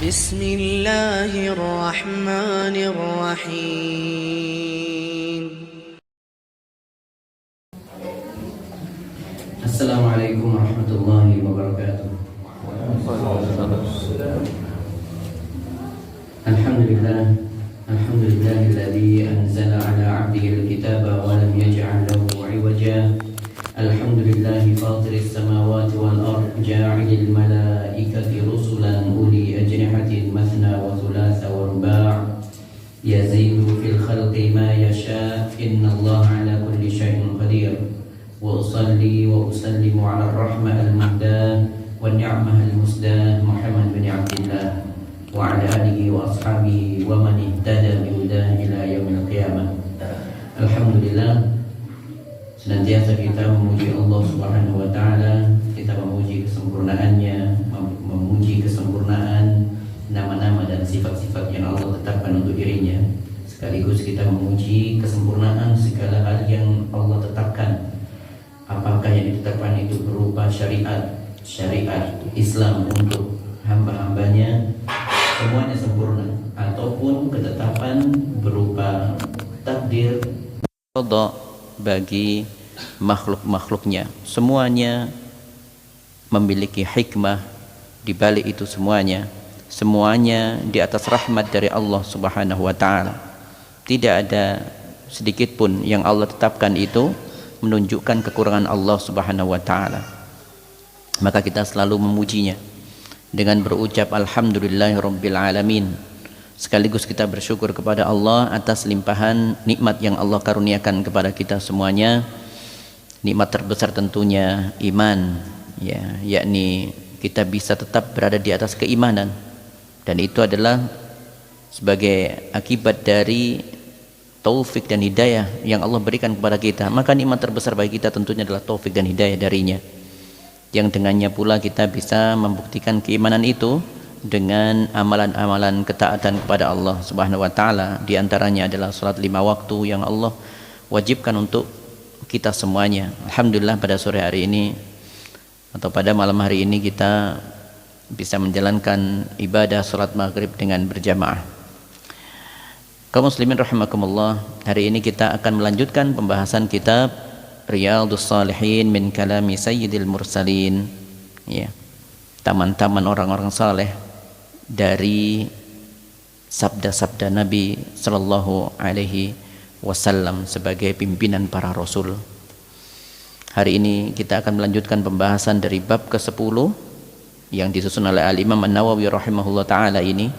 بسم الله الرحمن الرحيم. السلام عليكم ورحمة الله وبركاته. الحمد لله الذي أنزل على عبده الكتاب ولم يجعل له عوجا. الحمد لله فاطر السماوات والأرض جاعل الملائكة رسلا أولي أجنحة مثنى وثلاث ورباع يزيد في الخلق ما يشاء إن الله على كل شيء قدير. وأصلي وأسلم على الرحمة المهداة والنعمة المسداة محمد بن عبد الله وعلى آله وأصحابه ومن اهتدى بهداه إلى يوم القيامة. Alhamdulillah, senantiasa kita memuji Allah Subhanahu wa taala, kita memuji kesempurnaannya, memuji kesempurnaan nama-nama dan sifat-sifat yang Allah tetapkan untuk dirinya. Sekaligus kita memuji kesempurnaan segala hal yang Allah tetapkan. Apakah yang ditetapkan itu berupa syariat Islam untuk hamba-hambanya, semuanya sempurna, ataupun ketetapan berupa takdir qada bagi makhluk-makhluknya, semuanya memiliki hikmah di balik itu semuanya di atas rahmat dari Allah Subhanahu wa taala. Tidak ada sedikit pun yang Allah tetapkan itu menunjukkan kekurangan Allah Subhanahu wa taala. Maka kita selalu memujinya dengan berucap alhamdulillahirabbil alamin. Sekaligus kita bersyukur kepada Allah atas limpahan nikmat yang Allah karuniakan kepada kita semuanya. Nikmat terbesar tentunya iman, ya, yakni kita bisa tetap berada di atas keimanan, dan itu adalah sebagai akibat dari taufik dan hidayah yang Allah berikan kepada kita. Maka nikmat terbesar bagi kita tentunya adalah taufik dan hidayah darinya, yang dengannya pula kita bisa membuktikan keimanan itu dengan amalan-amalan ketaatan kepada Allah Subhanahu wa taala. Di antaranya adalah salat 5 waktu yang Allah wajibkan untuk kita semuanya. Alhamdulillah, pada sore hari ini atau pada malam hari ini kita bisa menjalankan ibadah salat maghrib dengan berjamaah. Kaum muslimin rahimakumullah, hari ini kita akan melanjutkan pembahasan kitab Riyadhus Shalihin min kalami Sayyidil Mursalin, ya, taman-taman orang-orang saleh dari sabda-sabda Nabi sallallahu alaihi wasallam sebagai pimpinan para rasul. Hari ini kita akan melanjutkan pembahasan dari bab ke-10 yang disusun oleh Al-Imam An-Nawawi rahimahullah taala ini.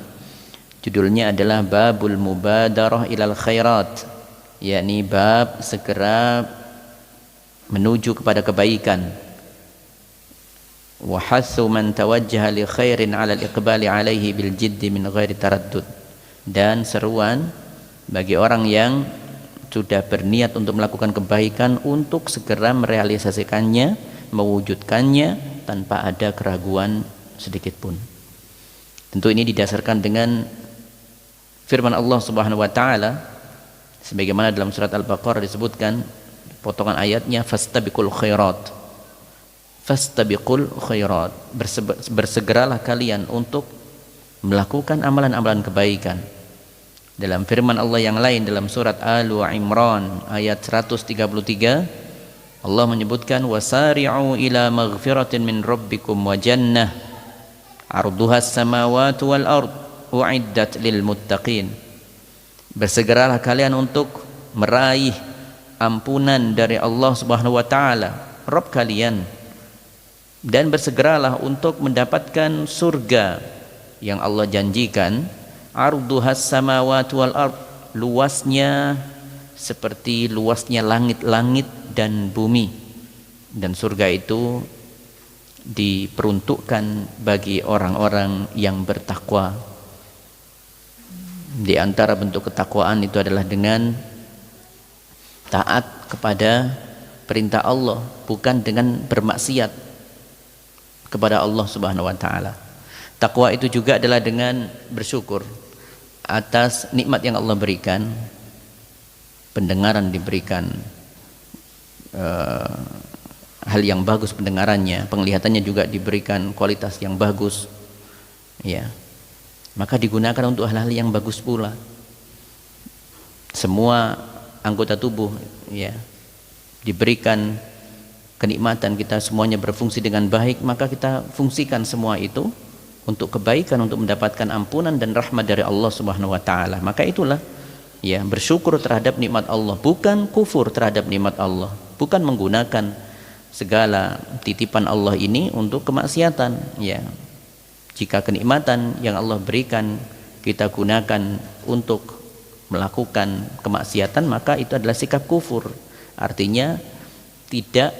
Judulnya adalah Babul Mubadarah ilal Khairat, yakni bab segera menuju kepada kebaikan. Wa hassu man tawajjaha li khairin 'ala al-iqbali 'alaihi bil jiddi min ghairi taraddud, dan seruan bagi orang yang sudah berniat untuk melakukan kebaikan untuk segera merealisasikannya, mewujudkannya tanpa ada keraguan sedikit pun. Tentu ini didasarkan dengan firman Allah Subhanahu wa taala sebagaimana dalam surat Al-Baqarah disebutkan potongan ayatnya, fastabiqul khairat, bersegeralah kalian untuk melakukan amalan-amalan kebaikan. Dalam firman Allah yang lain dalam surat Al-Imran ayat 133, Allah menyebutkan wasari'u ila maghfiratin min rabbikum wa jannah arduhas samawati wal ard uiddat lil muttaqin. Bersegeralah kalian untuk meraih ampunan dari Allah Subhanahu wa taala, Rabb kalian, dan bersegeralah untuk mendapatkan surga yang Allah janjikan. Arduhas samawati wal ard, luasnya seperti luasnya langit-langit dan bumi, dan surga itu diperuntukkan bagi orang-orang yang bertakwa. Di antara bentuk ketakwaan itu adalah dengan taat kepada perintah Allah, bukan dengan bermaksiat kepada Allah Subhanahu wa taala. Takwa itu juga adalah dengan bersyukur atas nikmat yang Allah berikan, pendengaran diberikan, hal yang bagus pendengarannya, penglihatannya juga diberikan kualitas yang bagus, ya. maka digunakan untuk hal-hal yang bagus pula. Semua anggota tubuh ya diberikan kenikmatan, kita semuanya berfungsi dengan baik, maka kita fungsikan semua itu untuk kebaikan, untuk mendapatkan ampunan dan rahmat dari Allah Subhanahu wa taala. Maka itulah ya bersyukur terhadap nikmat Allah, bukan kufur terhadap nikmat Allah, bukan menggunakan segala titipan Allah ini untuk kemaksiatan ya. Jika kenikmatan yang Allah berikan kita gunakan untuk melakukan kemaksiatan, maka itu adalah sikap kufur. Artinya tidak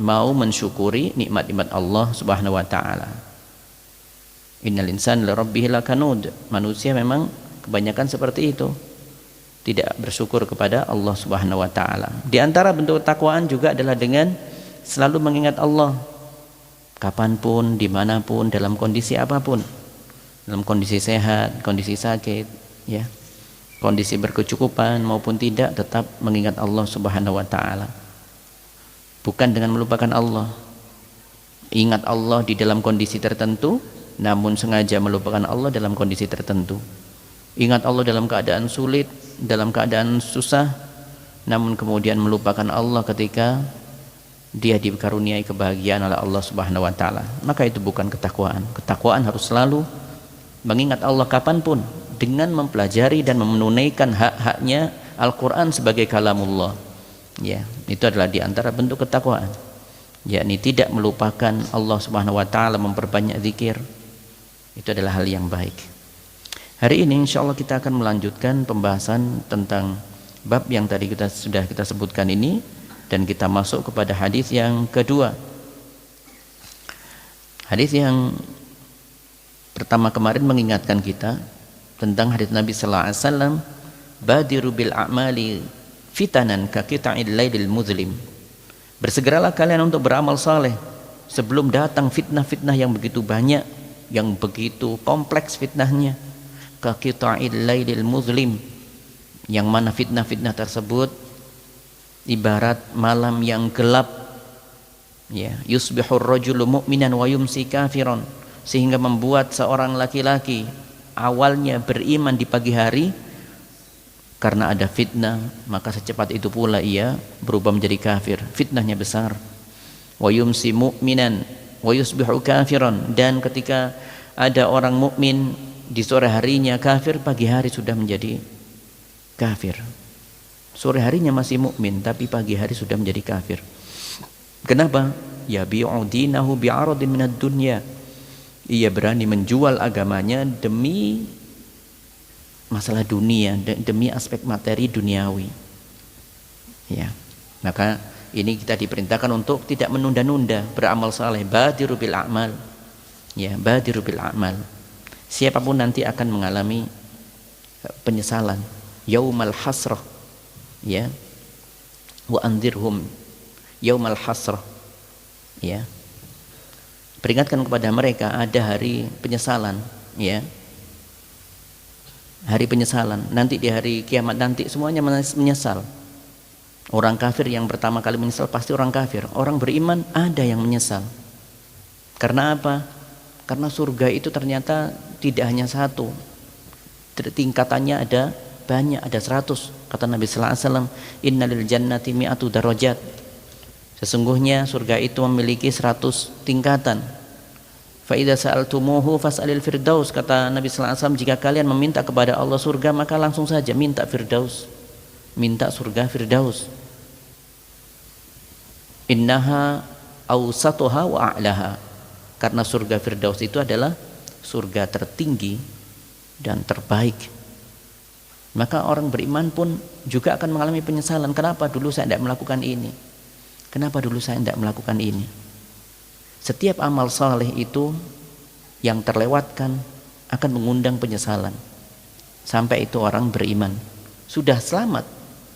mau mensyukuri nikmat-nikmat Allah Subhanahu wa taala. Innal insana li rabbih lakanud. Manusia memang kebanyakan seperti itu. Tidak bersyukur kepada Allah Subhanahu wa taala. Di antara bentuk takwaan juga adalah dengan selalu mengingat Allah kapanpun, dimanapun, dalam kondisi apapun, dalam kondisi sehat, kondisi sakit ya, kondisi berkecukupan maupun tidak, tetap mengingat Allah Subhanahu wa taala. Bukan dengan melupakan Allah. Ingat Allah di dalam kondisi tertentu, namun sengaja melupakan Allah dalam kondisi tertentu. Ingat Allah dalam keadaan sulit, dalam keadaan susah, namun kemudian melupakan Allah ketika dia dikaruniai kebahagiaan oleh Allah Subhanahu wa taala. Maka itu bukan ketakwaan. Ketakwaan harus selalu mengingat Allah kapanpun, dengan mempelajari dan menunaikan hak-haknya Al-Quran sebagai kalamullah ya, itu adalah diantara bentuk ketakwaan, yakni tidak melupakan Allah Subhanahu wa taala, memperbanyak zikir. Itu adalah hal yang baik. Hari ini insya Allah kita akan melanjutkan pembahasan tentang bab yang tadi sudah kita sebutkan ini, dan kita masuk kepada hadis yang kedua. Hadis yang pertama kemarin mengingatkan kita tentang hadis Nabi sallallahu alaihi wasallam, badiru bil a'mali fitanan ka qita'il lailil muzlim. Bersegeralah kalian untuk beramal saleh sebelum datang fitnah-fitnah yang begitu banyak, yang begitu kompleks fitnahnya. Ka qita'il lailil muzlim, yang mana fitnah-fitnah tersebut ibarat malam yang gelap ya, yusbihur rajulu mu'minan wa yumsi kafiran, sehingga membuat seorang laki-laki awalnya beriman di pagi hari, karena ada fitnah maka secepat itu pula ia berubah menjadi kafir. Fitnahnya besar. Wa yumsi mu'minan wa yusbihu kafiran, dan ketika ada orang mukmin di sore harinya kafir, pagi hari sudah menjadi kafir. Sore harinya masih mukmin tapi pagi hari sudah menjadi kafir. Kenapa? Yabi'u dinahu bi'aradin minad dunya. Ia berani menjual agamanya demi masalah dunia, demi aspek materi duniawi ya. Maka ini kita diperintahkan untuk tidak menunda-nunda beramal saleh. Badiru bil a'mal ya, badiru bil a'mal. Siapapun nanti akan mengalami penyesalan, yaumal hasrah ya, wa anzirhum yaumal hasrah ya. Peringatkan kepada mereka ada hari penyesalan ya, hari penyesalan. Nanti di hari kiamat nanti semuanya menyesal. Orang kafir yang pertama kali menyesal pasti orang kafir. Orang beriman ada yang menyesal. Karena apa? Karena surga itu ternyata tidak hanya satu, tingkatannya ada banyak, ada 100. Kata Nabi sallallahu alaihi wasallam, innalil jannati mi'atu darajat. Sesungguhnya surga itu memiliki 100 tingkatan. Fa idza sa'altumuhu fas'alil firdaus. Kata Nabi sallallahu alaihi wasallam, jika kalian meminta kepada Allah surga, maka langsung saja minta firdaus. Minta surga firdaus. Innaha awsatuha wa a'laha. Karena surga firdaus itu adalah surga tertinggi dan terbaik. Maka orang beriman pun juga akan mengalami penyesalan. Kenapa dulu saya tidak melakukan ini? Kenapa dulu saya tidak melakukan ini? Setiap amal saleh itu yang terlewatkan akan mengundang penyesalan. Sampai itu orang beriman sudah selamat,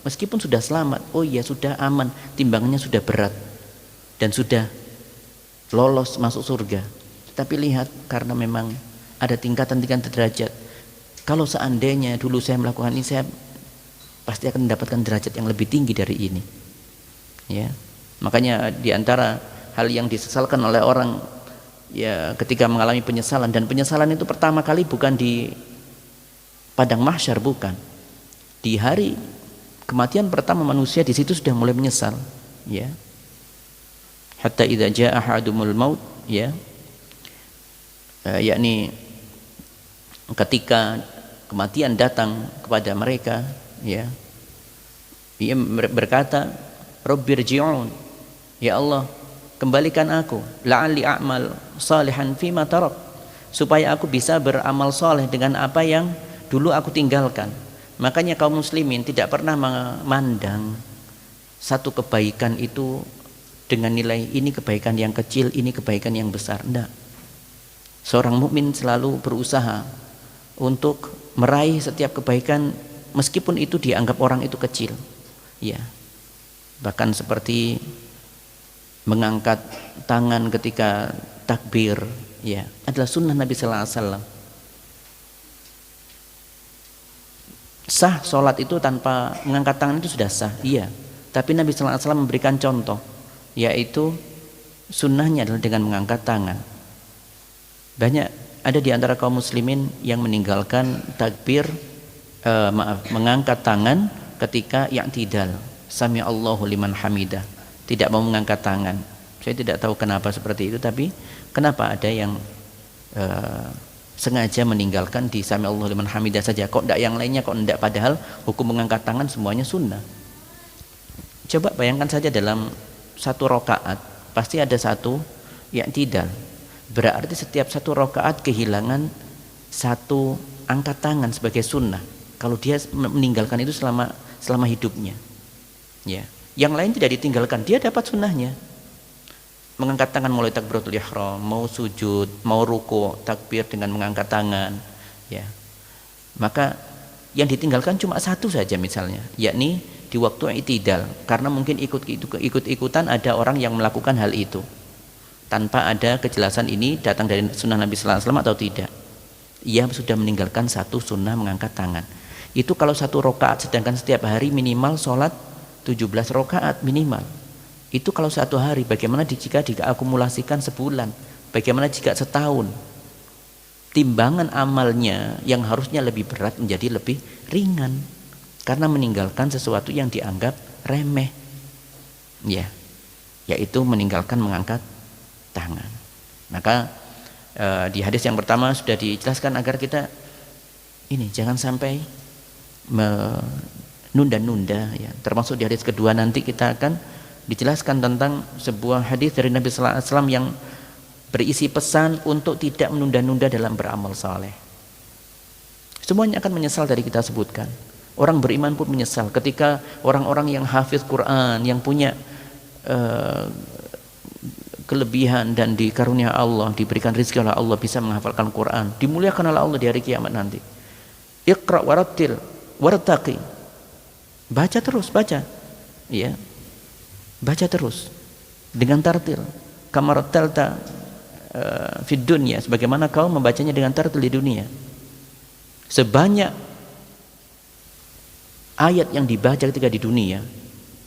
meskipun sudah selamat, oh iya sudah aman, timbangannya sudah berat dan sudah lolos masuk surga. Tapi lihat, karena memang ada tingkatan-tingkatan derajat. Kalau seandainya dulu saya melakukan ini, saya pasti akan mendapatkan derajat yang lebih tinggi dari ini ya. Makanya diantara hal yang disesalkan oleh orang ya ketika mengalami penyesalan, dan penyesalan itu pertama kali bukan di padang mahsyar, bukan. Di hari kematian pertama manusia, di situ sudah mulai menyesal, ya. Hatta idza jaa ahadumul maut, ya. Yakni ketika kematian datang kepada mereka, ya. Ia berkata, Rabbirji'un, ya Allah, kembalikan aku, la'alli a'mal salihan fima tarak, supaya aku bisa beramal soleh dengan apa yang dulu aku tinggalkan. Makanya kaum muslimin tidak pernah memandang satu kebaikan itu dengan nilai ini kebaikan yang kecil, ini kebaikan yang besar. Tidak. Seorang mukmin selalu berusaha untuk meraih setiap kebaikan meskipun itu dianggap orang itu kecil. Ya. Bahkan seperti mengangkat tangan ketika takbir, ya, adalah sunnah Nabi sallallahu alaihi wasallam. Sah sholat itu tanpa mengangkat tangan itu sudah sah, iya. Tapi Nabi sallallahu alaihi wasallam memberikan contoh, yaitu sunnahnya adalah dengan mengangkat tangan. Banyak ada di antara kaum muslimin yang meninggalkan takbir, mengangkat tangan ketika i'tidal, sami Allahu liman hamidah, tidak mau mengangkat tangan. Saya tidak tahu kenapa seperti itu, tapi kenapa ada yang sengaja meninggalkan di sami Allahu liman hamidah saja, kok tidak yang lainnya, kok tidak, padahal hukum mengangkat tangan semuanya sunnah. Coba bayangkan saja dalam satu rakaat pasti ada satu i'tidal. Berarti setiap satu rakaat kehilangan satu angkat tangan sebagai sunnah. Kalau dia meninggalkan itu selama hidupnya, ya. Yang lain tidak ditinggalkan, dia dapat sunnahnya. Mengangkat tangan mulai takbiratul ihram, mau sujud, mau ruku, takbir dengan mengangkat tangan, ya. Maka yang ditinggalkan cuma satu saja misalnya, yakni di waktu i'tidal, karena mungkin ikut-ikutan ada orang yang melakukan hal itu tanpa ada kejelasan ini datang dari sunnah Nabi sallallahu alaihi wasallam atau tidak. Ia sudah meninggalkan satu sunnah mengangkat tangan. Itu kalau satu rakaat, sedangkan setiap hari minimal sholat 17 rakaat minimal. Itu kalau satu hari, bagaimana jika diakumulasikan sebulan? Bagaimana jika setahun? Timbangan amalnya yang harusnya lebih berat menjadi lebih ringan karena meninggalkan sesuatu yang dianggap remeh, ya, yaitu meninggalkan mengangkat tangan. Maka di hadis yang pertama sudah dijelaskan agar kita ini jangan sampai menunda-nunda, ya. Termasuk di hadis kedua nanti kita akan dijelaskan tentang sebuah hadis dari Nabi sallallahu alaihi wasallam yang berisi pesan untuk tidak menunda-nunda dalam beramal saleh. Semuanya akan menyesal dari kita sebutkan. Orang beriman pun menyesal ketika orang-orang yang hafiz Quran, yang punya kelebihan dan dikarunia Allah, diberikan rezeki oleh Allah bisa menghafalkan Quran, dimuliakan oleh Allah di hari kiamat nanti. Iqra warattil wartaqi. Baca terus, baca. Ya. Baca terus dengan tartil. Kamarattalta fid dunya, sebagaimana kau membacanya dengan tartil di dunia. Sebanyak ayat yang dibaca ketika di dunia,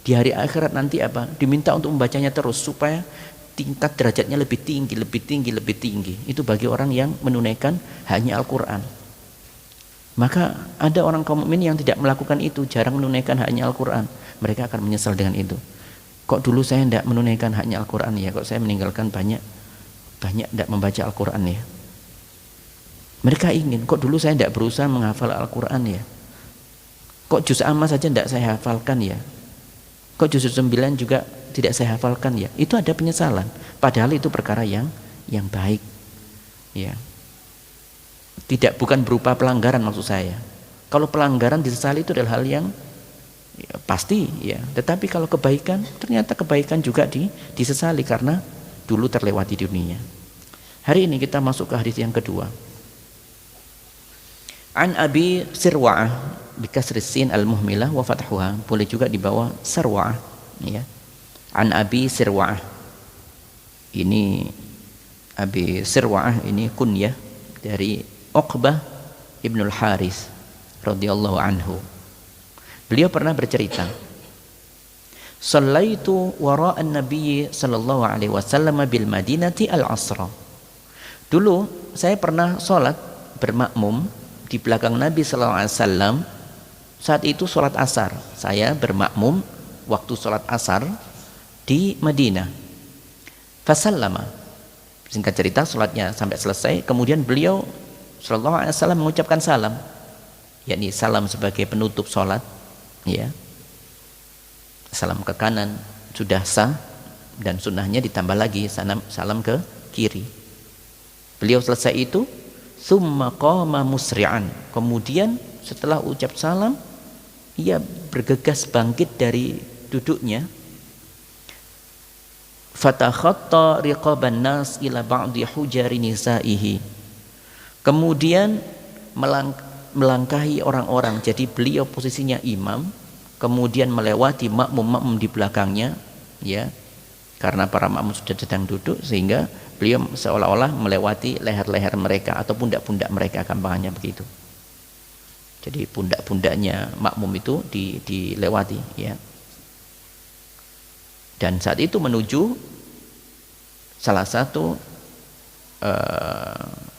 di hari akhirat nanti apa? Diminta untuk membacanya terus supaya tingkat derajatnya lebih tinggi, lebih tinggi, lebih tinggi. Itu bagi orang yang menunaikan hanya Al-Quran. Maka ada orang kaum mukmin yang tidak melakukan itu, jarang menunaikan hanya Al-Quran. Mereka akan menyesal dengan itu. Kok dulu saya tidak menunaikan hanya Al-Quran ya? Kok saya meninggalkan banyak tidak membaca Al-Quran ya? Mereka ingin, kok dulu saya tidak berusaha menghafal Al-Quran ya? Kok juz amma saja tidak saya hafalkan ya? Kok juz 9 juga tidak saya hafalkan ya? Itu ada penyesalan. Padahal itu perkara yang baik, ya. Bukan berupa pelanggaran maksud saya. Kalau pelanggaran disesali itu adalah hal yang ya, pasti, ya. Tetapi kalau kebaikan, ternyata kebaikan juga disesali karena dulu terlewati di dunia. Hari ini kita masuk ke hadis yang kedua. An Abi Sirwa'ah bikasri sin al-muhmilah wa fathuha, boleh juga di bawah Sirwa'ah, ya. An Abi Sirwa'ah. Ini Abi Sirwa'ah ini kunyah dari Uqbah Ibnul Haris radhiyallahu anhu. Beliau pernah bercerita, "Shallaitu wara'an Nabi sallallahu alaihi wasallam bil Madinati al-'asra." Dulu saya pernah sholat bermakmum di belakang Nabi sallallahu alaihi wasallam. Saat itu sholat asar, saya bermakmum waktu sholat asar di Madinah. Fasallama, singkat cerita sholatnya sampai selesai, kemudian beliau sallallahu alaihi wasallam mengucapkan salam, yakni salam sebagai penutup sholat, ya, salam ke kanan sudah sah, dan sunnahnya ditambah lagi salam ke kiri. Beliau selesai itu, summa qama musri'an, kemudian setelah ucap salam ia bergegas bangkit dari duduknya. Fatakhatta riqaban nas ila ba'di hujari nisaihi, kemudian melangkahi orang-orang. Jadi beliau posisinya imam, kemudian melewati makmum-makmum di belakangnya, ya, karena para makmum sudah sedang duduk, sehingga beliau seolah-olah melewati leher-leher mereka atau pundak-pundak mereka, gampangannya begitu. Jadi pundak-pundaknya makmum itu dilewati, ya. Dan saat itu menuju salah satu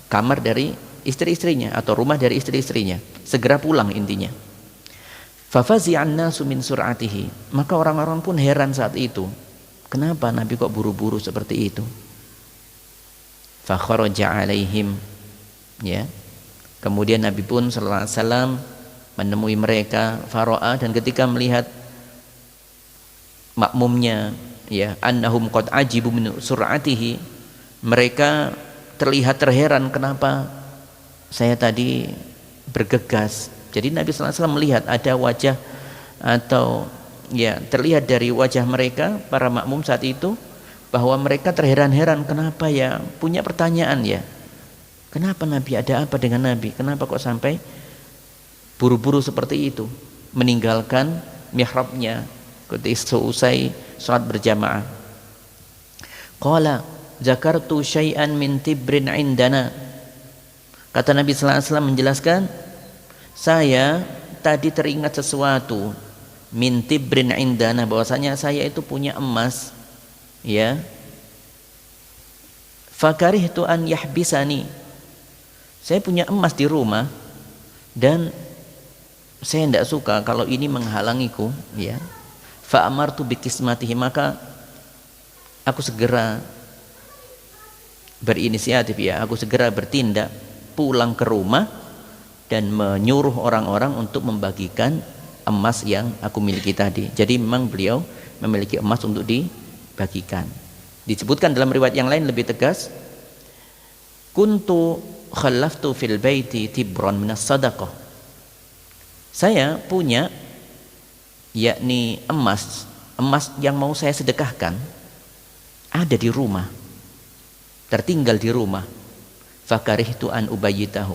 kamar dari istri-istrinya atau rumah dari istri-istrinya, segera pulang intinya. Fafazi'an nasu min sur'atihi, maka orang-orang pun heran saat itu, kenapa Nabi kok buru-buru seperti itu. Fakharaja alaihim, ya. Kemudian Nabi pun sallallahu alaihi wasallam menemui mereka, fara'a, dan ketika melihat makmumnya, ya, annahum qad ajibu min sur'atihi, mereka terlihat terheran, kenapa saya tadi bergegas. Jadi Nabi sallallahu alaihi wasallam melihat ada wajah, atau ya terlihat dari wajah mereka para makmum saat itu, bahwa mereka terheran-heran, kenapa ya, punya pertanyaan, ya, kenapa Nabi, ada apa dengan Nabi, kenapa kok sampai buru-buru seperti itu meninggalkan mihrabnya ketika selesai salat berjamaah. Qala zakartu syai'an min tibrin indana, kata Nabi sallallahu alaihi wasallam menjelaskan, saya tadi teringat sesuatu, min tibrin indana, bahwasanya saya itu punya emas, ya. Fakarihtu an yahbisani, saya punya emas di rumah dan saya tidak suka kalau ini menghalangiku, ya. Fa amartu bikismatihi, maka aku segera berinisiatif, ya, aku segera bertindak pulang ke rumah dan menyuruh orang-orang untuk membagikan emas yang aku miliki tadi. Jadi memang beliau memiliki emas untuk dibagikan. Disebutkan dalam riwayat yang lain lebih tegas, kuntu khallaftu fil baiti tibran minas sadaqah, saya punya yakni emas yang mau saya sedekahkan ada di rumah, tertinggal di rumah. Fakarihtu an ubayyitahu,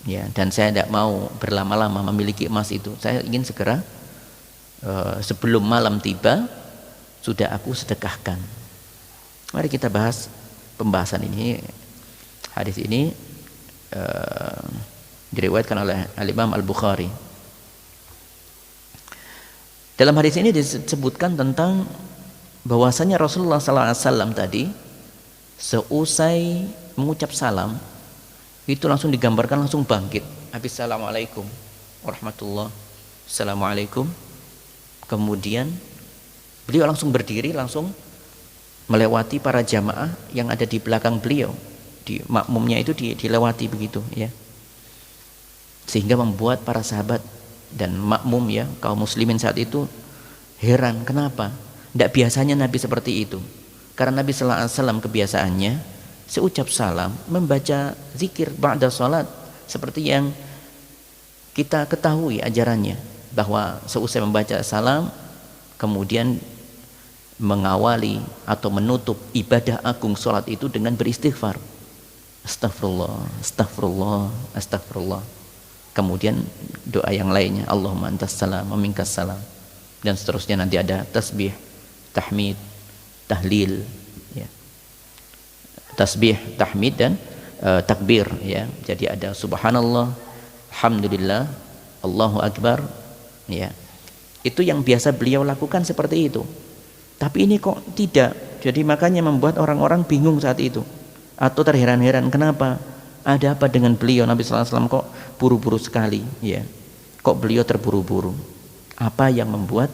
ya, dan saya tidak mau berlama-lama memiliki emas itu, saya ingin segera sebelum malam tiba sudah aku sedekahkan. Mari kita bahas pembahasan ini. Hadis ini diriwayatkan oleh Al-Imam Al-Bukhari. Dalam hadis ini disebutkan tentang bahwasanya Rasulullah SAW tadi seusai mengucap salam itu langsung digambarkan langsung bangkit. Habis assalamualaikum warahmatullah, assalamualaikum, kemudian beliau langsung berdiri, langsung melewati para jamaah yang ada di belakang beliau, di makmumnya itu dilewati begitu, ya, sehingga membuat para sahabat dan makmum, ya, kaum muslimin saat itu heran, kenapa tidak biasanya Nabi seperti itu. Karena Nabi sallallahu alaihi wasallam kebiasaannya seucap salam membaca zikir ba'da salat, seperti yang kita ketahui ajarannya, bahwa seusai membaca salam kemudian mengawali atau menutup ibadah agung salat itu dengan beristighfar, astagfirullah, astagfirullah, astagfirullah. Kemudian doa yang lainnya, Allahumma antas salam wa minkas salam, dan seterusnya. Nanti ada tasbih, tahmid, tahlil, ya, tasbih, tahmid, dan takbir, ya. Jadi ada subhanallah, alhamdulillah, Allahu akbar, ya. Itu yang biasa beliau lakukan seperti itu. Tapi ini kok tidak. Jadi makanya membuat orang-orang bingung saat itu. atau terheran-heran kenapa ada apa dengan beliau Nabi sallallahu alaihi wasallam kok buru-buru sekali ya, kok beliau terburu-buru, apa yang membuat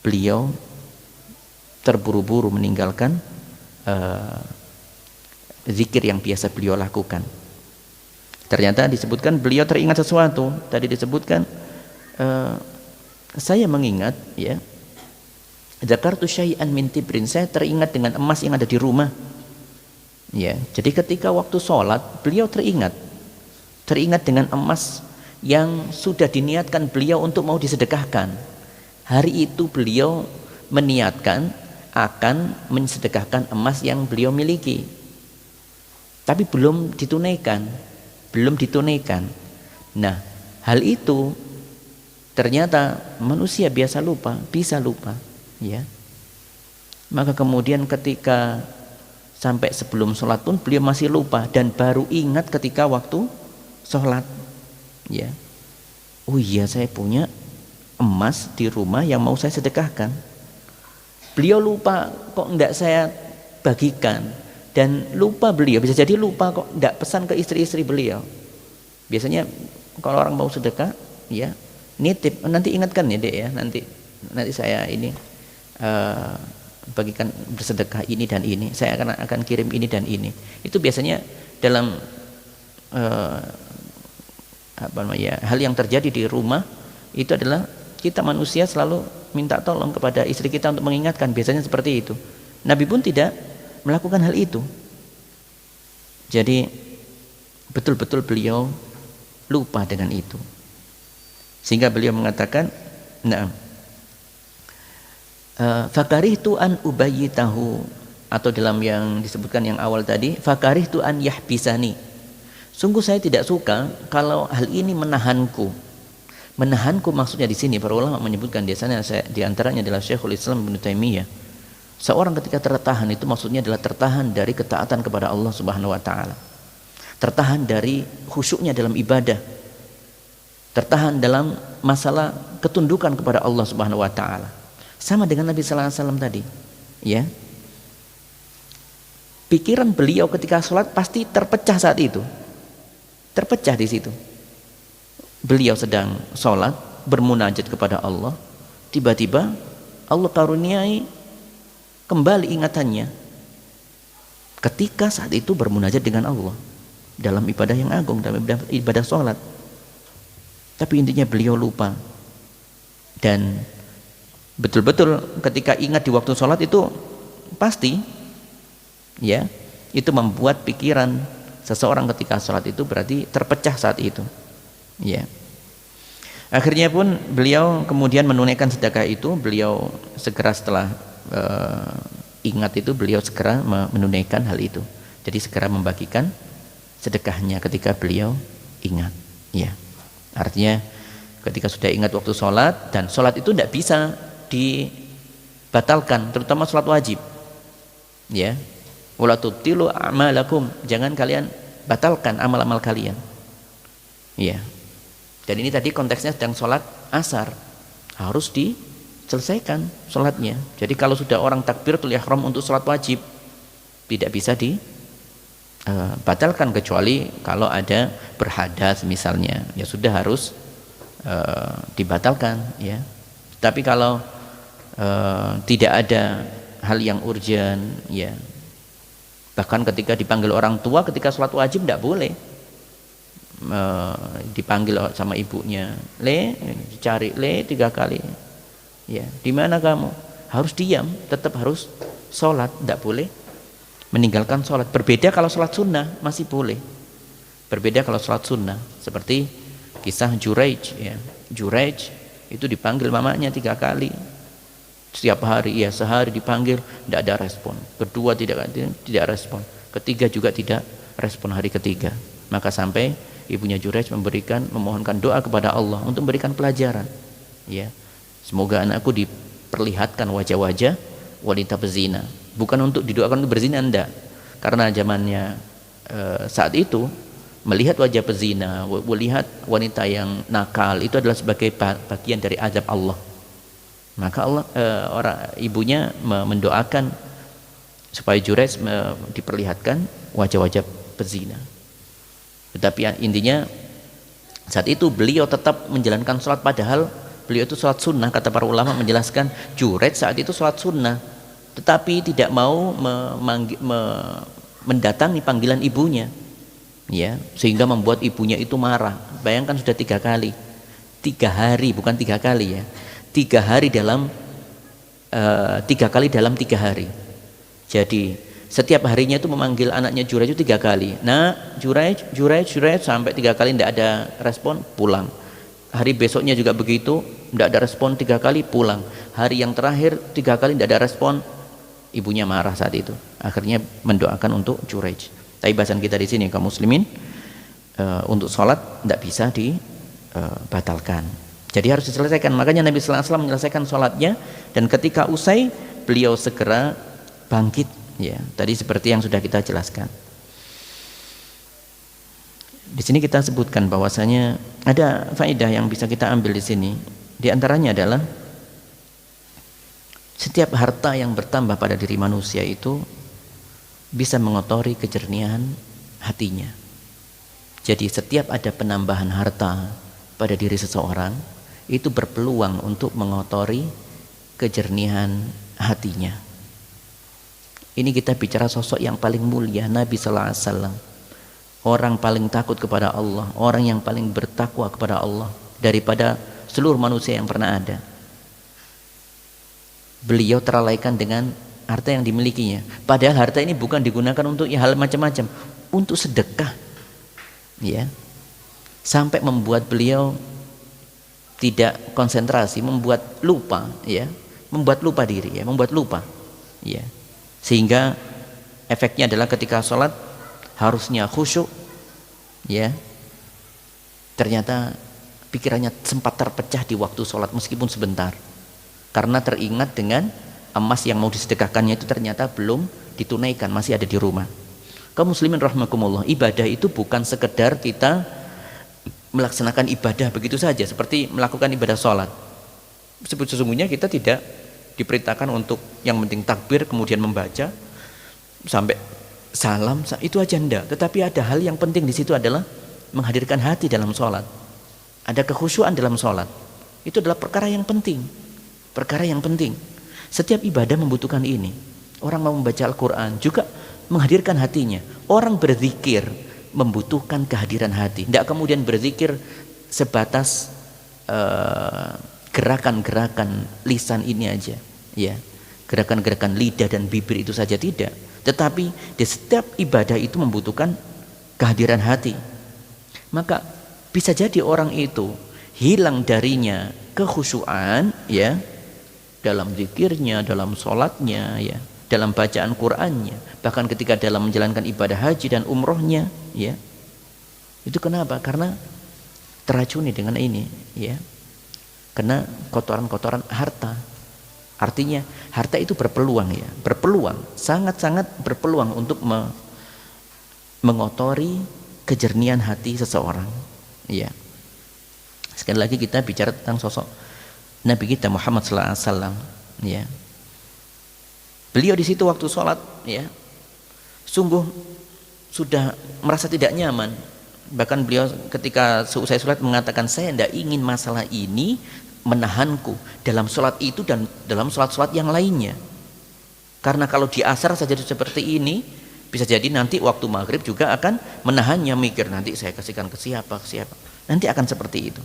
beliau terburu-buru meninggalkan zikir yang biasa beliau lakukan. Ternyata disebutkan beliau teringat sesuatu. Tadi disebutkan saya mengingat ya, dzakartu syai'an min tibrin, saya teringat dengan emas yang ada di rumah. Ya, jadi ketika waktu sholat beliau teringat dengan emas yang sudah diniatkan beliau untuk mau disedekahkan. Hari itu beliau meniatkan akan mensedekahkan emas yang beliau miliki, tapi belum ditunaikan. Nah, hal itu ternyata manusia bisa lupa, ya. Maka kemudian ketika sampai sebelum sholat pun beliau masih lupa dan baru ingat ketika waktu sholat, ya. Oh iya, saya punya emas di rumah yang mau saya sedekahkan. Beliau lupa kok enggak saya bagikan, dan lupa beliau bisa jadi lupa kok enggak pesan ke istri-istri beliau. Biasanya kalau orang mau sedekah, ya nitip, nanti ingatkan ya Dek ya, nanti saya ini bagikan bersedekah ini dan ini, saya akan kirim ini dan ini. Itu biasanya dalam hal yang terjadi di rumah itu adalah kita manusia selalu minta tolong kepada istri kita untuk mengingatkan, biasanya seperti itu. Nabi pun tidak melakukan hal itu. Jadi betul-betul beliau lupa dengan itu, sehingga beliau mengatakan, na'am, fakarihtu an ubayyitahu, atau dalam yang disebutkan yang awal tadi, fakarihtu an yahbisani, sungguh saya tidak suka kalau hal ini menahanku. Menahanku maksudnya di sini para ulama menyebutkan di sana, di antaranya adalah Syekhul Islam Ibnu Taimiyah. Seorang ketika tertahan itu maksudnya adalah tertahan dari ketaatan kepada Allah Subhanahu wa taala. Tertahan dari khusyuknya dalam ibadah. Tertahan dalam masalah ketundukan kepada Allah Subhanahu wa taala. Sama dengan Nabi sallallahu alaihi wasallam tadi, ya. Pikiran beliau ketika sholat pasti terpecah saat itu. Terpecah di situ. Beliau sedang sholat, bermunajat kepada Allah, tiba-tiba Allah karuniai kembali ingatannya ketika saat itu bermunajat dengan Allah dalam ibadah yang agung, dalam ibadah sholat. Tapi intinya beliau lupa, dan betul-betul ketika ingat di waktu sholat itu pasti, ya, itu membuat pikiran seseorang ketika sholat itu berarti terpecah saat itu. Ya. Akhirnya pun beliau kemudian menunaikan sedekah itu. Beliau segera setelah ingat itu, beliau segera menunaikan hal itu. Jadi segera membagikan sedekahnya ketika beliau ingat. Ya. Artinya ketika sudah ingat waktu sholat, dan sholat itu tidak bisa dibatalkan, terutama sholat wajib. Ya. Wala tubtilu a'malakum, jangan kalian batalkan amal-amal kalian. Ya. Dan ini tadi konteksnya sedang sholat asar, harus diselesaikan sholatnya. Jadi kalau sudah orang takbiratul ihram untuk sholat wajib, tidak bisa dibatalkan, kecuali kalau ada berhadas misalnya, ya sudah harus dibatalkan, ya. Tapi kalau tidak ada hal yang urgen, ya, bahkan ketika dipanggil orang tua ketika sholat wajib tidak boleh. Dipanggil sama ibunya, dicari 3 kali, ya, di mana kamu, harus diam, tetap harus sholat, tidak boleh meninggalkan sholat. Berbeda kalau sholat sunnah masih boleh, berbeda kalau sholat sunnah, seperti kisah Juraij, ya. Juraij itu dipanggil mamanya 3 kali setiap hari, ya, sehari dipanggil tidak ada respon, kedua tidak respon, ketiga juga tidak respon hari ketiga. Maka sampai ibunya Juraij memohonkan doa kepada Allah untuk memberikan pelajaran, ya, semoga anakku diperlihatkan wajah-wajah wanita berzina, bukan untuk didoakan untuk berzina, enggak, karena zamannya saat itu melihat wajah pezina, melihat wanita yang nakal itu adalah sebagai bagian dari azab Allah. Maka ibunya mendoakan supaya Juraij diperlihatkan wajah-wajah pezina. Tetapi intinya saat itu beliau tetap menjalankan sholat, padahal beliau itu sholat sunnah. Kata para ulama menjelaskan Juraij saat itu sholat sunnah, tetapi tidak mau mendatangi panggilan ibunya, ya, sehingga membuat ibunya itu marah. Bayangkan sudah 3 kali, 3 hari, bukan 3 kali ya, 3 hari dalam 3 kali dalam 3 hari. Jadi setiap harinya itu memanggil anaknya Juraij itu 3 kali. Nah, Juraij sampai 3 kali tidak ada respon, pulang. Hari besoknya juga begitu, tidak ada respon, 3 kali pulang. Hari yang terakhir 3 kali tidak ada respon, ibunya marah saat itu. Akhirnya mendoakan untuk Juraij. Tapi bahasan kita di sini kaum muslimin, untuk sholat tidak bisa dibatalkan. Jadi harus diselesaikan. Makanya Nabi sallallahu alaihi wasallam menyelesaikan sholatnya, dan ketika usai beliau segera bangkit. Ya, tadi seperti yang sudah kita jelaskan. Di sini kita sebutkan bahwasanya ada faedah yang bisa kita ambil di sini. Di antaranya adalah setiap harta yang bertambah pada diri manusia itu bisa mengotori kejernihan hatinya. Jadi setiap ada penambahan harta pada diri seseorang itu berpeluang untuk mengotori kejernihan hatinya. Ini kita bicara sosok yang paling mulia, Nabi sallallahu alaihi wasallam. Orang paling takut kepada Allah, orang yang paling bertakwa kepada Allah daripada seluruh manusia yang pernah ada. Beliau teralaikan dengan harta yang dimilikinya. Padahal harta ini bukan digunakan untuk hal macam-macam, untuk sedekah. Ya. Sampai membuat beliau tidak konsentrasi, membuat lupa, ya. Membuat lupa diri, ya, membuat lupa. Ya. Sehingga efeknya adalah ketika sholat harusnya khusyuk, ya, ternyata pikirannya sempat terpecah di waktu sholat meskipun sebentar, karena teringat dengan emas yang mau disedekahkannya itu ternyata belum ditunaikan, masih ada di rumah. Kaum muslimin rahimakumullah, ibadah itu bukan sekedar kita melaksanakan ibadah begitu saja seperti melakukan ibadah sholat. Sesungguhnya kita tidak diperintahkan untuk yang penting takbir kemudian membaca sampai salam, itu aja enggak. Tetapi ada hal yang penting di situ adalah menghadirkan hati dalam sholat, ada kekhusyuan dalam sholat. Itu adalah perkara yang penting, perkara yang penting. Setiap ibadah membutuhkan ini. Orang mau membaca Al-Quran juga menghadirkan hatinya. Orang berzikir membutuhkan kehadiran hati, tidak kemudian berzikir sebatas gerakan-gerakan lisan ini aja, ya, gerakan-gerakan lidah dan bibir itu saja, tidak. Tetapi di setiap ibadah itu membutuhkan kehadiran hati. Maka bisa jadi orang itu hilang darinya kekhusyuan, ya, dalam zikirnya, dalam sholatnya, ya, dalam bacaan Qur'annya, bahkan ketika dalam menjalankan ibadah haji dan umrohnya, ya. Itu kenapa? Karena teracuni dengan ini, ya. Kena kotoran-kotoran harta. Artinya harta itu berpeluang, ya, berpeluang, sangat-sangat berpeluang untuk mengotori kejernihan hati seseorang, ya. Sekali lagi kita bicara tentang sosok Nabi kita Muhammad sallallahu alaihi wasallam, ya. Beliau di situ waktu sholat, ya, sungguh sudah merasa tidak nyaman. Bahkan beliau ketika selesai sholat mengatakan, saya tidak ingin masalah ini menahanku dalam sholat itu dan dalam sholat-sholat yang lainnya. Karena kalau di asar saja seperti ini, bisa jadi nanti waktu maghrib juga akan menahannya, mikir nanti saya kasihkan ke siapa, nanti akan seperti itu.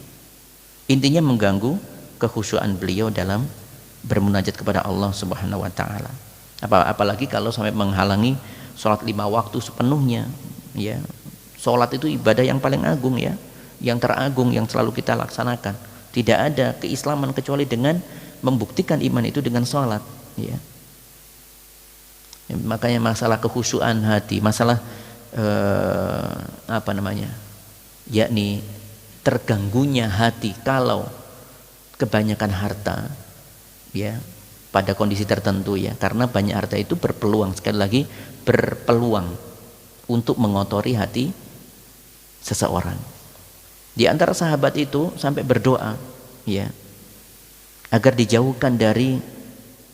Intinya mengganggu kekhusyuan beliau dalam bermunajat kepada Allah Subhanahu wa taala. Apalagi kalau sampai menghalangi sholat 5 waktu sepenuhnya, ya. Sholat itu ibadah yang paling agung, ya, yang teragung, yang selalu kita laksanakan. Tidak ada keislaman kecuali dengan membuktikan iman itu dengan sholat, ya. Makanya masalah kekhusyuan hati, masalah yakni terganggunya hati kalau kebanyakan harta, ya, pada kondisi tertentu, ya, karena banyak harta itu berpeluang, sekali lagi berpeluang untuk mengotori hati seseorang. Di antara sahabat itu sampai berdoa, ya, agar dijauhkan dari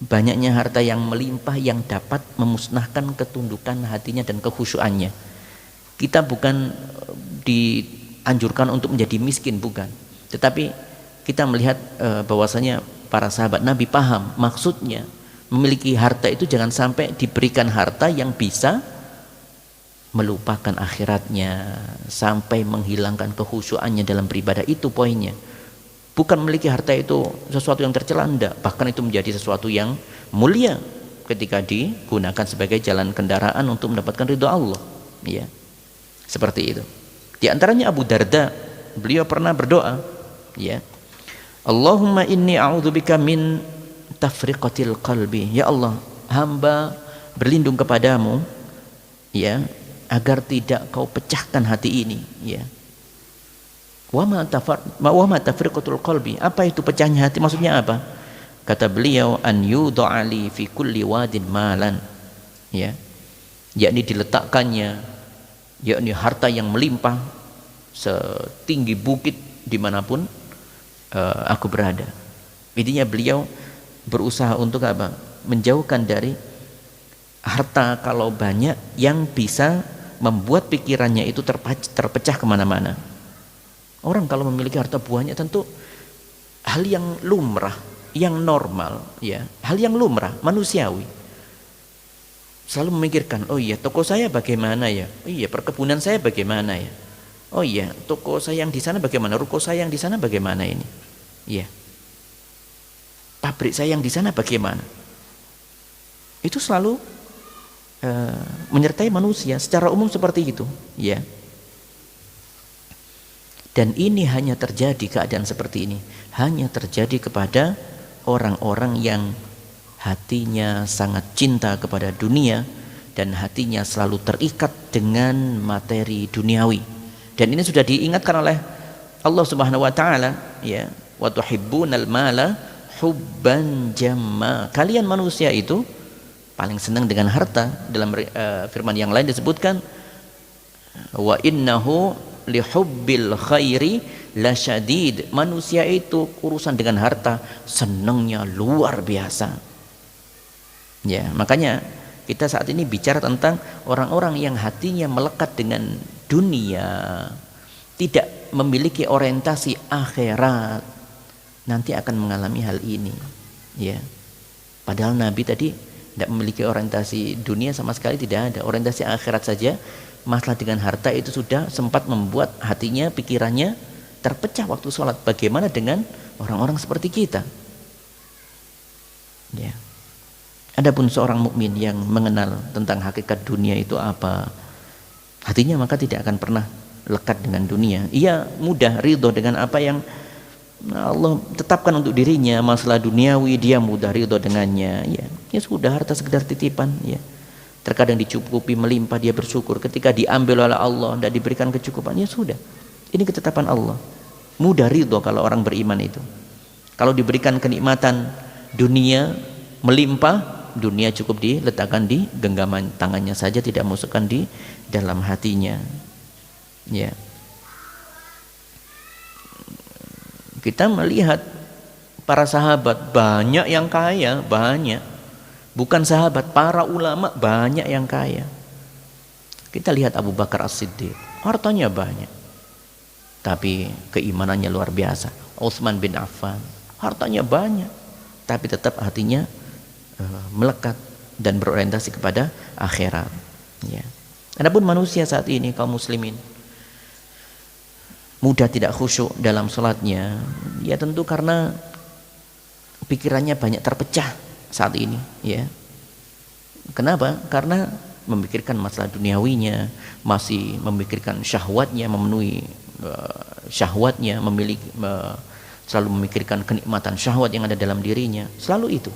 banyaknya harta yang melimpah yang dapat memusnahkan ketundukan hatinya dan kekhusyuannya. Kita bukan dianjurkan untuk menjadi miskin, bukan. Tetapi kita melihat bahwasanya para sahabat Nabi paham maksudnya memiliki harta itu jangan sampai diberikan harta yang bisa melupakan akhiratnya sampai menghilangkan kekhusyuannya dalam beribadah. Itu poinnya. Bukan memiliki harta itu sesuatu yang tercela, enggak. Bahkan itu menjadi sesuatu yang mulia ketika digunakan sebagai jalan kendaraan untuk mendapatkan ridho Allah. Ya. Seperti itu. Di antaranya Abu Darda, beliau pernah berdoa, ya. Allahumma inni a'udzubika min tafriqatil qalbi. Ya Allah, hamba berlindung kepadamu, ya, agar tidak kau pecahkan hati ini, ya. Wa ma tafriqatul qalbi. Apa itu pecahnya hati? Maksudnya apa? Kata beliau, an yudha'ali fi kulli wadin malan, ya, yakni diletakkannya, yakni harta yang melimpah setinggi bukit dimanapun aku berada. Intinya beliau berusaha untuk apa? Menjauhkan dari harta kalau banyak yang bisa membuat pikirannya itu terpecah kemana-mana. Orang kalau memiliki harta banyak tentu hal yang lumrah, yang normal, ya, hal yang lumrah, manusiawi. Selalu memikirkan, oh iya toko saya bagaimana ya, oh iya perkebunan saya bagaimana ya, oh iya toko saya yang di sana bagaimana, ruko saya yang di sana bagaimana ini, ya, pabrik saya yang di sana bagaimana. Itu selalu menyertai manusia secara umum seperti itu, ya. Dan ini hanya terjadi, keadaan seperti ini hanya terjadi kepada orang-orang yang hatinya sangat cinta kepada dunia dan hatinya selalu terikat dengan materi duniawi. Dan ini sudah diingatkan oleh Allah Subhanahu wa taala, ya, wa tuhibbunal mala hubban jamma. Kalian manusia itu paling senang dengan harta. Dalam firman yang lain disebutkan, wa innahu lihubbil khairi lasyadid. Manusia itu urusan dengan harta senangnya luar biasa, ya. Makanya kita saat ini bicara tentang orang-orang yang hatinya melekat dengan dunia, tidak memiliki orientasi akhirat, nanti akan mengalami hal ini, ya. Padahal Nabi tadi tidak memiliki orientasi dunia sama sekali, tidak ada orientasi akhirat saja. Masalah dengan harta itu sudah sempat membuat hatinya, pikirannya terpecah waktu sholat. Bagaimana dengan orang-orang seperti kita, ya. Adapun seorang mukmin yang mengenal tentang hakikat dunia itu apa, hatinya maka tidak akan pernah lekat dengan dunia. Ia mudah ridho dengan apa yang Allah tetapkan untuk dirinya. Masalah duniawi dia mudah ridho dengannya, ya. Ya sudah, harta sekedar titipan, ya. Terkadang dicukupi melimpah dia bersyukur, ketika diambil oleh Allah tidak diberikan kecukupan, ya sudah, ini ketetapan Allah. Mudah ridho kalau orang beriman itu. Kalau diberikan kenikmatan dunia melimpah, dunia cukup diletakkan di genggaman tangannya saja, tidak masukkan di dalam hatinya, ya. Kita melihat para sahabat banyak yang kaya, banyak. Bukan sahabat, para ulama banyak yang kaya. Kita lihat Abu Bakar As-Siddiq, hartanya banyak, tapi keimanannya luar biasa. Utsman bin Affan, hartanya banyak, tapi tetap hatinya melekat dan berorientasi kepada akhirat, ya. Adapun manusia saat ini, kaum muslimin, mudah tidak khusyuk dalam sholatnya, ya tentu karena pikirannya banyak terpecah saat ini, ya. Kenapa? Karena memikirkan masalah duniawinya, masih memikirkan syahwatnya, memenuhi syahwatnya, selalu memikirkan kenikmatan syahwat yang ada dalam dirinya, selalu itu.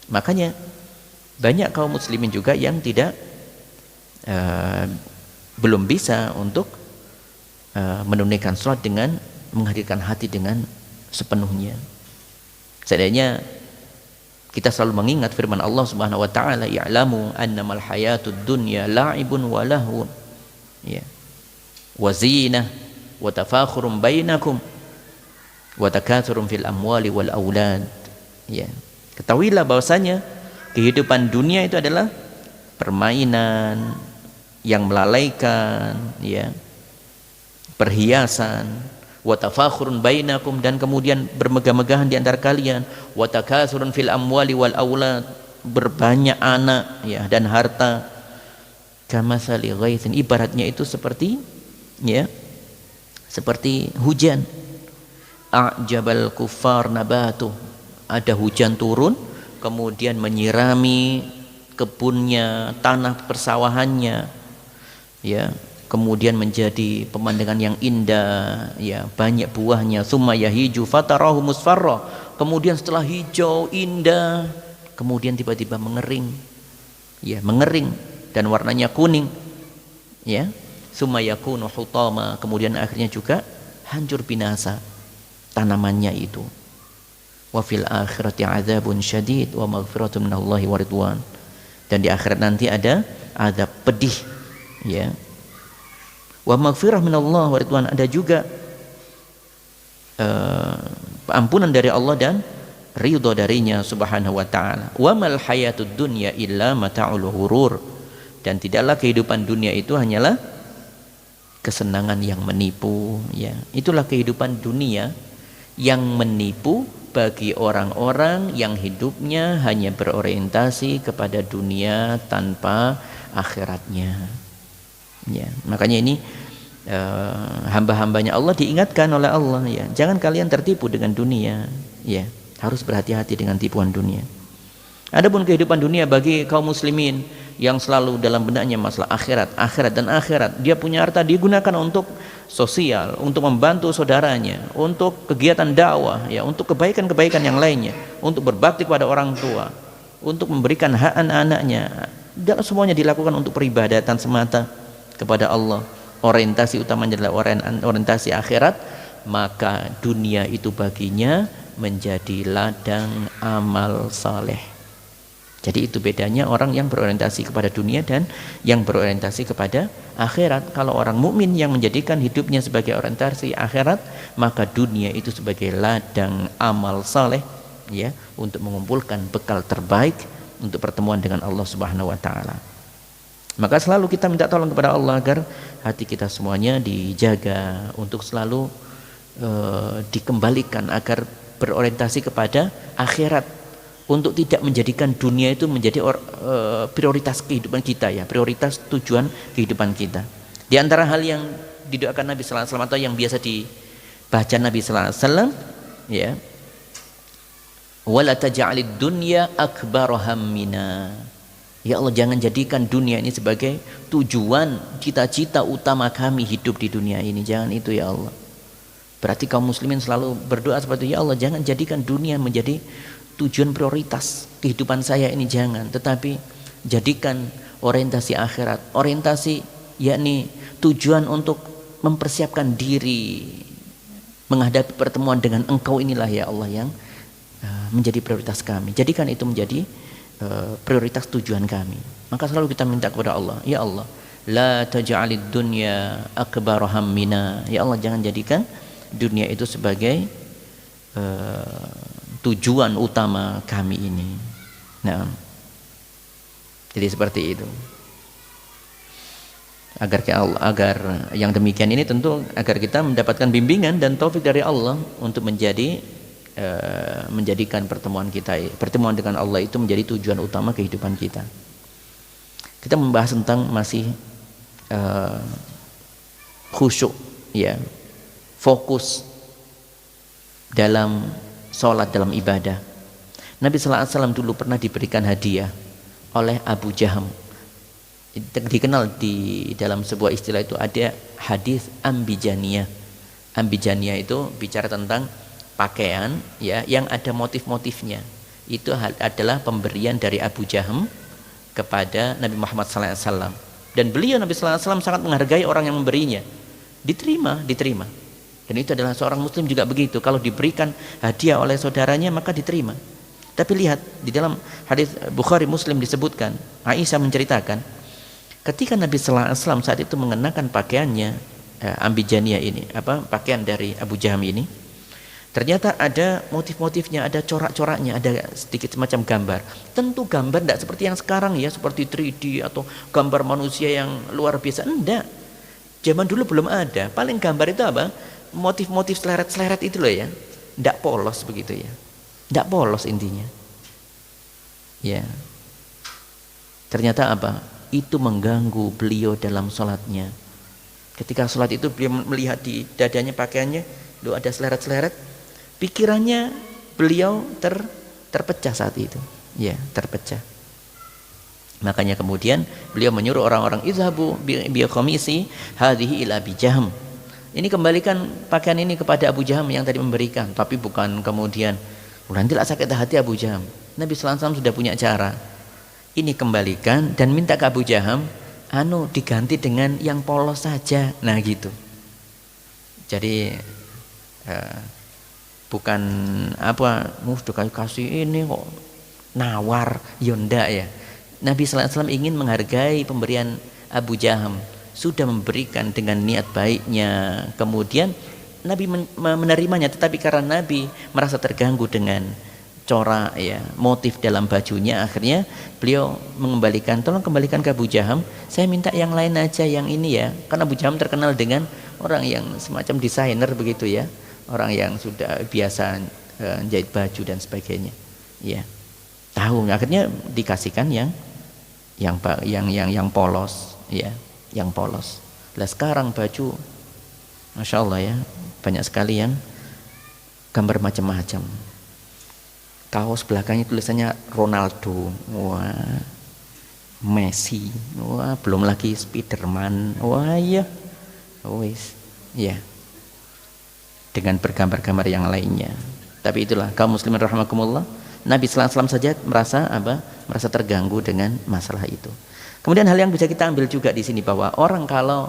Makanya banyak kaum muslimin juga yang tidak belum bisa untuk menunaikan sholat dengan menghadirkan hati dengan sepenuhnya. Seandainya kita selalu mengingat firman Allah Subhanahu wa taala, ya'lamu annamal hayatud dunya la'ibun wa lahun, ya, wa zinah wa tafakhurum bainakum wa takatsurum fil amwali wal aulad, ya. Ketahuilah bahwasanya kehidupan dunia itu adalah permainan yang melalaikan, ya, perhiasan, wa tafakhurun bainakum, dan kemudian bermegah-megahan di antara kalian, wa takatsurun fil amwali wal aulad, berbanyak anak, ya, dan harta. Kamatsali ghaitsin, ibaratnya itu seperti, ya, seperti hujan. A'jabal kuffar nabatuh, ada hujan turun kemudian menyirami kebunnya, tanah persawahannya, ya, kemudian menjadi pemandangan yang indah, ya, banyak buahnya. Summa yahiju fatarahu musfarra, kemudian setelah hijau indah kemudian tiba-tiba mengering, ya, mengering dan warnanya kuning, ya. Summa yakunu hutama, kemudian akhirnya juga hancur binasa tanamannya itu. Wa fil akhirati adzabun syadid wa maghfiratun minallahi wa ridwan, dan di akhirat nanti ada azab pedih, ya. Wa maghfirah minallahi wa ridwan, ada juga ampunan dari Allah dan ridho darinya subhanahu wa ta'ala. Wa mal hayatud dunya illa mata'ul ghurur, dan tidaklah kehidupan dunia itu hanyalah kesenangan yang menipu, ya. Itulah kehidupan dunia yang menipu bagi orang-orang yang hidupnya hanya berorientasi kepada dunia tanpa akhiratnya, ya. Makanya ini hamba-hambanya Allah diingatkan oleh Allah, ya, jangan kalian tertipu dengan dunia, ya, harus berhati-hati dengan tipuan dunia. Adapun kehidupan dunia bagi kaum muslimin yang selalu dalam benaknya masalah akhirat, akhirat dan akhirat, dia punya harta digunakan untuk sosial, untuk membantu saudaranya, untuk kegiatan dakwah, ya, untuk kebaikan-kebaikan yang lainnya, untuk berbakti kepada orang tua, untuk memberikan hak anak-anaknya, dan semuanya dilakukan untuk peribadatan semata kepada Allah. Orientasi utamanya adalah orientasi akhirat, maka dunia itu baginya menjadi ladang amal saleh. Jadi itu bedanya orang yang berorientasi kepada dunia dan yang berorientasi kepada akhirat. Kalau orang mukmin yang menjadikan hidupnya sebagai orientasi akhirat, maka dunia itu sebagai ladang amal saleh, ya, untuk mengumpulkan bekal terbaik untuk pertemuan dengan Allah Subhanahu wa taala. Maka selalu kita minta tolong kepada Allah agar hati kita semuanya dijaga untuk selalu dikembalikan agar berorientasi kepada akhirat, untuk tidak menjadikan dunia itu menjadi prioritas kehidupan kita, ya, prioritas tujuan kehidupan kita. Di antara hal yang didoakan Nabi sallallahu alaihi wasallam atau yang biasa dibaca Nabi sallallahu alaihi wasallam, ya, wala taj'alid dunya akbar hammina, ya Allah, jangan jadikan dunia ini sebagai tujuan cita-cita utama kami hidup di dunia ini, jangan itu ya Allah. Berarti kaum muslimin selalu berdoa seperti itu, ya Allah, jangan jadikan dunia menjadi tujuan prioritas kehidupan saya ini, jangan, tetapi jadikan orientasi akhirat, orientasi yakni tujuan untuk mempersiapkan diri menghadapi pertemuan dengan Engkau, inilah ya Allah yang menjadi prioritas kami. Jadikan itu menjadi prioritas tujuan kami. Maka selalu kita minta kepada Allah, ya Allah, la taj'alid dunya akbar hammina, ya Allah, jangan jadikan dunia itu sebagai tujuan utama kami ini. Nah, jadi seperti itu. Agar yang demikian ini tentu agar kita mendapatkan bimbingan dan taufik dari Allah untuk menjadikan pertemuan dengan Allah itu menjadi tujuan utama kehidupan kita. Kita membahas tentang masih khusyuk, ya, fokus dalam sholat, dalam ibadah. Nabi sallallahu alaihi wasallam dulu pernah diberikan hadiah oleh Abu Jaham. Dikenal di dalam sebuah istilah itu ada hadis ambijaniyah. Ambijaniyah itu bicara tentang pakaian, ya, yang ada motif-motifnya. Itu adalah pemberian dari Abu Jaham kepada Nabi Muhammad sallallahu alaihi wasallam. Dan beliau Nabi sallallahu alaihi wasallam sangat menghargai orang yang memberinya. Diterima. Dan itu adalah seorang muslim juga begitu. Kalau diberikan hadiah oleh saudaranya maka diterima. Tapi lihat di dalam hadis Bukhari Muslim disebutkan, Aisyah menceritakan, ketika Nabi sallallahu alaihi wasallam saat itu mengenakan pakaiannya ambijaniyah ini, pakaian dari Abu Jaham ini, Ternyata ada motif-motifnya, ada corak-coraknya, ada sedikit semacam gambar. Tentu gambar tidak seperti yang sekarang ya, seperti 3D atau gambar manusia yang luar biasa. Enggak. Zaman dulu belum ada. Paling gambar itu apa? Motif-motif seleret-seleret itu loh ya. Tidak polos begitu ya. Tidak polos intinya. Ya. Ternyata apa? Itu mengganggu beliau dalam sholatnya. Ketika sholat itu beliau melihat di dadanya pakaiannya, loh ada seleret-seleret. Pikirannya beliau terpecah saat itu, ya terpecah. Makanya kemudian beliau menyuruh orang-orang izhabu bi khamisi hadhihi ila Abi Jahm. Ini kembalikan pakaian ini kepada Abu Jaham yang tadi memberikan, tapi bukan kemudian nantilah sakit hati Abu Jaham. Nabi sallallahu alaihi wasallam sudah punya cara. Ini kembalikan dan minta ke Abu Jaham, diganti dengan yang polos saja. Nah gitu. Jadi bukan apa sudah kasih ini kok nawar yonda ya. Nabi sallallahu alaihi wasallam ingin menghargai pemberian Abu Jaham, sudah memberikan dengan niat baiknya, kemudian Nabi menerimanya, tetapi karena Nabi merasa terganggu dengan corak ya, motif dalam bajunya, akhirnya beliau mengembalikan, tolong kembalikan ke Abu Jaham, saya minta yang lain aja, yang ini ya, karena Abu Jaham terkenal dengan orang yang semacam desainer begitu ya, orang yang sudah biasa jahit baju dan sebagainya, ya tahu. Akhirnya dikasihkan yang polos, ya, yang polos. Lah sekarang baju, masya Allah ya, banyak sekali yang gambar macam-macam. Kaos belakangnya tulisannya Ronaldo, wah, Messi, wah, belum lagi Spiderman, wah ya, wis, ya. Dengan bergambar-gambar yang lainnya. Tapi itulah kaum muslimin rahimakumullah, Nabi sallallahu alaihi wasallam saja merasa terganggu dengan masalah itu. Kemudian hal yang bisa kita ambil juga di sini bahwa orang kalau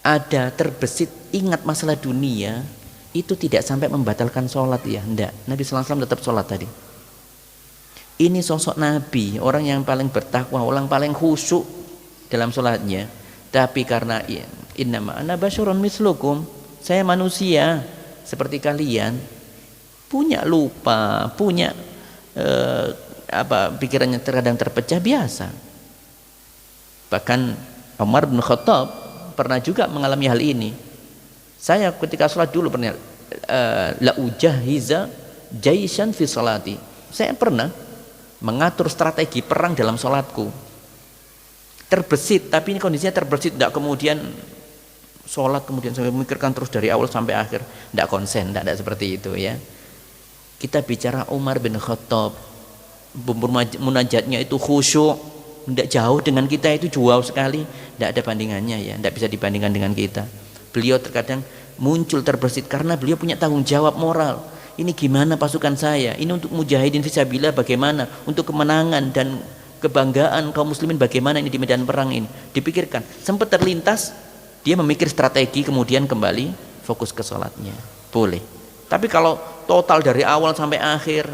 ada terbesit ingat masalah dunia itu tidak sampai membatalkan sholat ya, enggak. Nabi sallallahu alaihi wasallam tetap sholat tadi. Ini sosok Nabi, orang yang paling bertakwa, orang paling khusyuk dalam sholatnya. Tapi karena innama ana basyarun mislukum, saya manusia seperti kalian, punya lupa, punya pikirannya terkadang terpecah, biasa. Bahkan Umar bin Khattab pernah juga mengalami hal ini. Saya ketika sholat dulu pernah la ujahiza jaisan fi salati. Saya pernah mengatur strategi perang dalam sholatku. Terbesit, tapi ini kondisinya terbesit, tidak kemudian sholat kemudian saya memikirkan terus dari awal sampai akhir, tidak konsen, tidak seperti itu ya. Kita bicara Umar bin Khattab, munajatnya itu khusyuk, tidak jauh dengan kita, itu jauh sekali, tidak ada bandingannya ya, tidak bisa dibandingkan dengan kita. Beliau terkadang muncul terbesit karena beliau punya tanggung jawab moral. Ini gimana pasukan saya, ini untuk mujahidin fisabilillah bagaimana, untuk kemenangan dan kebanggaan kaum muslimin bagaimana ini di medan perang ini, dipikirkan. Sempat terlintas dia memikir strategi, kemudian kembali fokus ke sholatnya, boleh. Tapi kalau total dari awal sampai akhir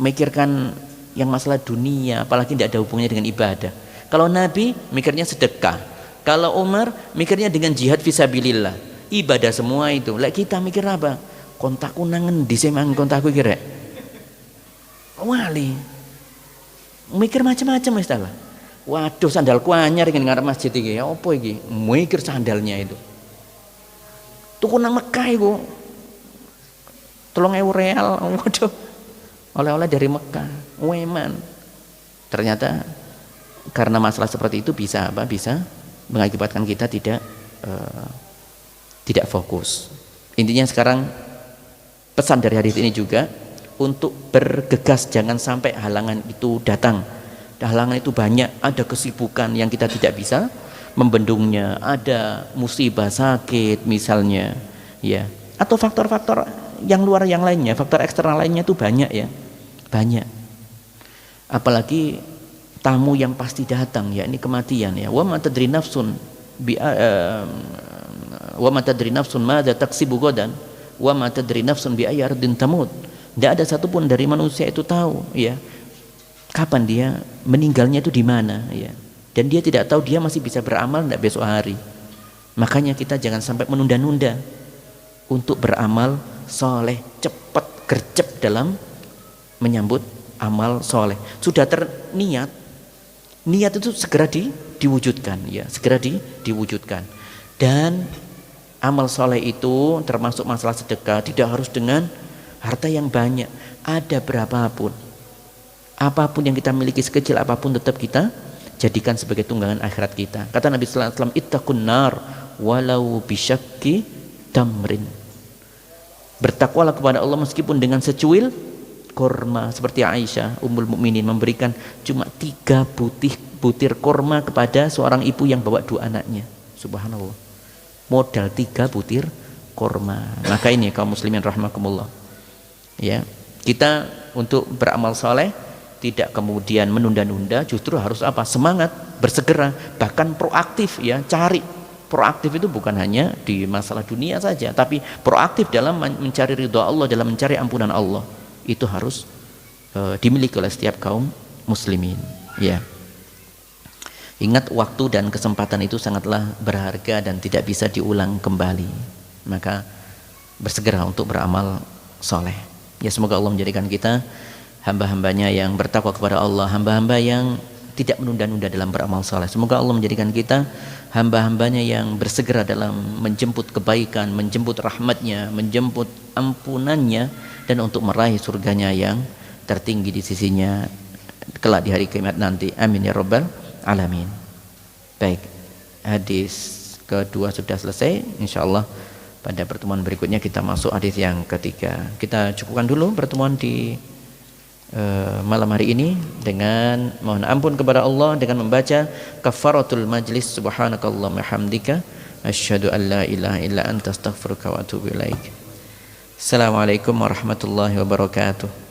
mikirkan yang masalah dunia, apalagi tidak ada hubungannya dengan ibadah. Kalau Nabi mikirnya sedekah, kalau Umar mikirnya dengan jihad fisabilillah, ibadah semua itu. Lah kita mikir apa? Kontakku nangen di semang kontakku kira wali, mikir macam-macam istilah. Waduh, sandalku anyar iki ngarep masjid iki. Apa iki? Mikir sandalnya itu. Tuku nang Mekah iku. 3.000 real. Waduh. Oleh-oleh dari Mekah. Weman. Ternyata karena masalah seperti itu bisa apa? Bisa mengakibatkan kita tidak fokus. Intinya sekarang pesan dari hadis ini juga untuk bergegas, jangan sampai halangan itu datang. Halangan itu banyak, ada kesibukan yang kita tidak bisa membendungnya, ada musibah sakit misalnya ya, atau faktor-faktor yang luar yang lainnya, faktor eksternal lainnya itu banyak ya, banyak. Apalagi tamu yang pasti datang ya, ini kematian ya. Wa ma tadri nafsun madza taksibu ghadan wa ma tadri nafsun bi ayyi ardin tamut. Tidak ada satupun dari manusia itu tahu ya kapan dia meninggalnya itu di mana ya, dan dia tidak tahu dia masih bisa beramal tidak besok hari. Makanya kita jangan sampai menunda-nunda untuk beramal soleh, cepat gercep dalam menyambut amal soleh. Sudah terniat, niat itu segera diwujudkan, ya, segera diwujudkan. Dan amal soleh itu termasuk masalah sedekah, tidak harus dengan harta yang banyak, ada berapapun, apapun yang kita miliki, sekecil apapun tetap kita jadikan sebagai tunggangan akhirat kita. Kata Nabi sallallahu alaihi wasallam, ittaqun nar walau bisyakki tamrin. Bertakwalah kepada Allah meskipun dengan secuil korma. Seperti Aisyah Ummul Mukminin memberikan cuma 3 butir korma kepada seorang ibu yang bawa 2 anaknya. Subhanallah, modal 3 butir korma. Maka ini kaum muslimin rahimakumullah, ya, kita untuk beramal soleh tidak kemudian menunda-nunda, justru harus apa? Semangat, bersegera, bahkan proaktif, ya, cari. Proaktif itu bukan hanya di masalah dunia saja, tapi proaktif dalam mencari ridha Allah, dalam mencari ampunan Allah. Itu harus dimiliki oleh setiap kaum muslimin, ya. Ingat, waktu dan kesempatan itu sangatlah berharga dan tidak bisa diulang kembali. Maka bersegera untuk beramal soleh. Ya, semoga Allah menjadikan kita hamba-hambanya yang bertakwa kepada Allah, hamba-hamba yang tidak menunda-nunda dalam beramal saleh. Semoga Allah menjadikan kita hamba-hambanya yang bersegera dalam menjemput kebaikan, menjemput rahmatnya, menjemput ampunannya, dan untuk meraih surganya yang tertinggi di sisinya kelak di hari kiamat nanti. Amin ya rabbal alamin. Baik, hadis kedua sudah selesai. Insyaallah pada pertemuan berikutnya kita masuk hadis yang ketiga. Kita cukupkan dulu pertemuan di malam hari ini dengan mohon ampun kepada Allah dengan membaca kafaratul majlis. Subhanakallahumma hamdika asyhadu an la ilaha illa anta astaghfiruka wa atubu ilaik. Assalamualaikum warahmatullahi wabarakatuh.